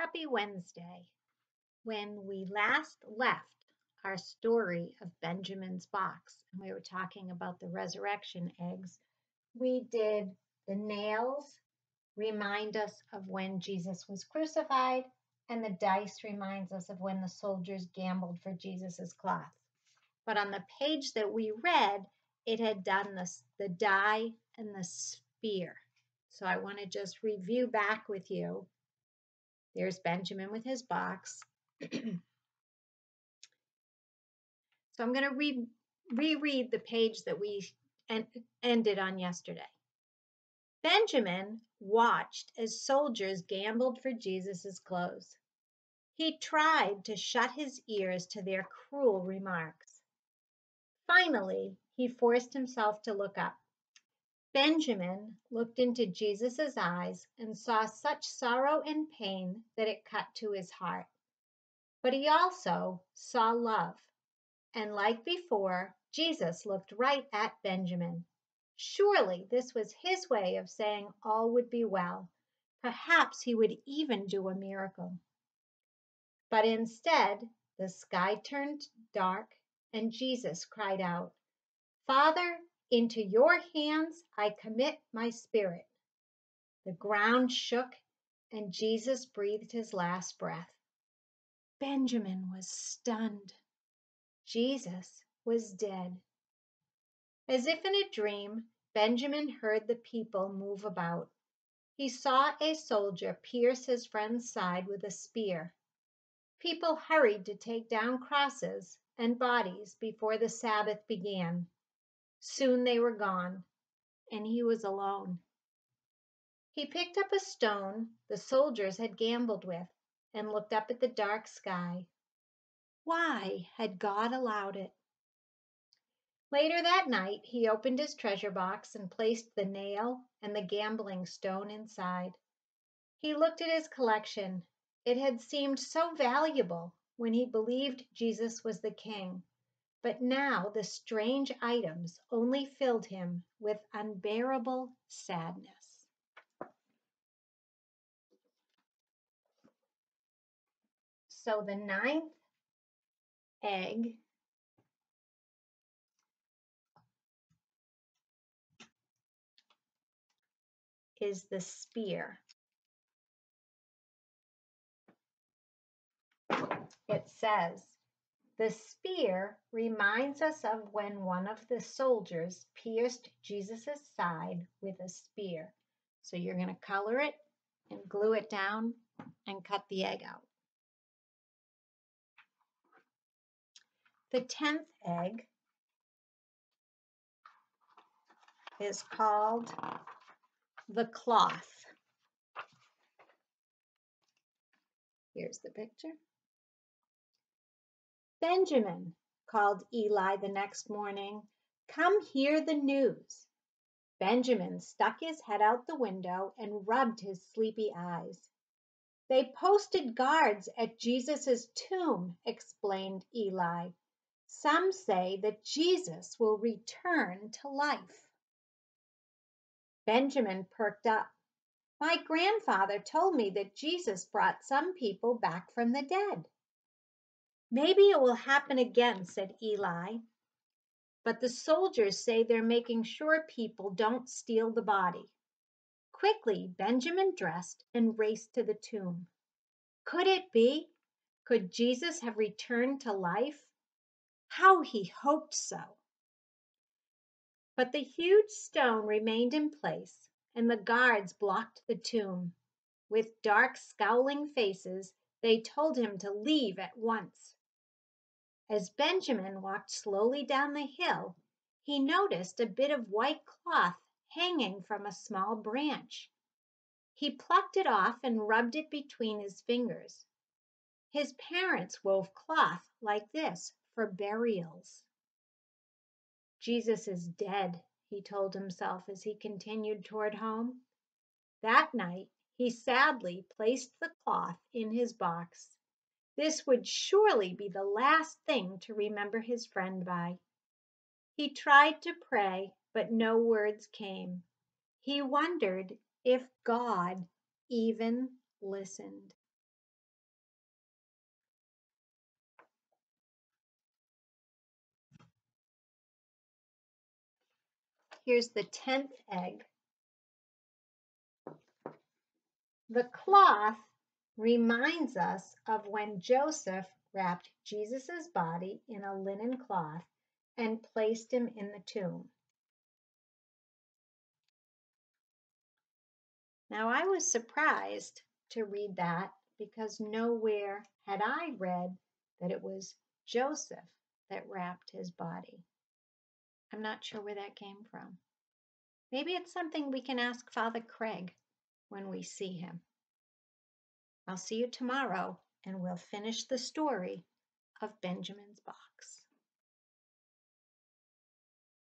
Happy Wednesday. When we last left our story of Benjamin's box, and we were talking about the resurrection eggs, we did the nails remind us of when Jesus was crucified, and the dice reminds us of when the soldiers gambled for Jesus's cloth. But on the page that we read, it had done the die and the spear. So I want to just review back with you. There's Benjamin with his box. So I'm going to reread the page that we ended on yesterday. Benjamin watched as soldiers gambled for Jesus's clothes. He tried to shut his ears to their cruel remarks. Finally, he forced himself to look up. Benjamin looked into Jesus's eyes and saw such sorrow and pain that it cut to his heart. But he also saw love. And like before, Jesus looked right at Benjamin. Surely this was his way of saying all would be well. Perhaps he would even do a miracle. But instead, the sky turned dark and Jesus cried out, "Father, into your hands I commit my spirit." The ground shook and Jesus breathed his last breath. Benjamin was stunned. Jesus was dead. As if in a dream, Benjamin heard the people move about. He saw a soldier pierce his friend's side with a spear. People hurried to take down crosses and bodies before the Sabbath began. Soon they were gone, and he was alone. He picked up a stone the soldiers had gambled with and looked up at the dark sky. Why had God allowed it? Later that night, he opened his treasure box and placed the nail and the gambling stone inside. He looked at his collection. It had seemed so valuable when he believed Jesus was the king, but now the strange items only filled him with unbearable sadness. So the ninth egg is the spear. It says, "The spear reminds us of when one of the soldiers pierced Jesus' side with a spear." So you're going to color it and glue it down and cut the egg out. The 10th egg is called the cloth. Here's the picture. "Benjamin," called Eli the next morning, "come hear the news." Benjamin stuck his head out the window and rubbed his sleepy eyes. "They posted guards at Jesus' tomb," explained Eli. "Some say that Jesus will return to life." Benjamin perked up. "My grandfather told me that Jesus brought some people back from the dead." "Maybe it will happen again," said Eli. "But the soldiers say they're making sure people don't steal the body." Quickly, Benjamin dressed and raced to the tomb. Could it be? Could Jesus have returned to life? How he hoped so. But the huge stone remained in place, and the guards blocked the tomb. With dark, scowling faces, they told him to leave at once. As Benjamin walked slowly down the hill, he noticed a bit of white cloth hanging from a small branch. He plucked it off and rubbed it between his fingers. His parents wove cloth like this for burials. Jesus is dead, he told himself as he continued toward home. That night, he sadly placed the cloth in his box. This would surely be the last thing to remember his friend by. He tried to pray, but no words came. He wondered if God even listened. Here's the 10th egg. The cloth reminds us of when Joseph wrapped Jesus' body in a linen cloth and placed him in the tomb. Now, I was surprised to read that because nowhere had I read that it was Joseph that wrapped his body. I'm not sure where that came from. Maybe it's something we can ask Father Craig when we see him. I'll see you tomorrow and we'll finish the story of Benjamin's box.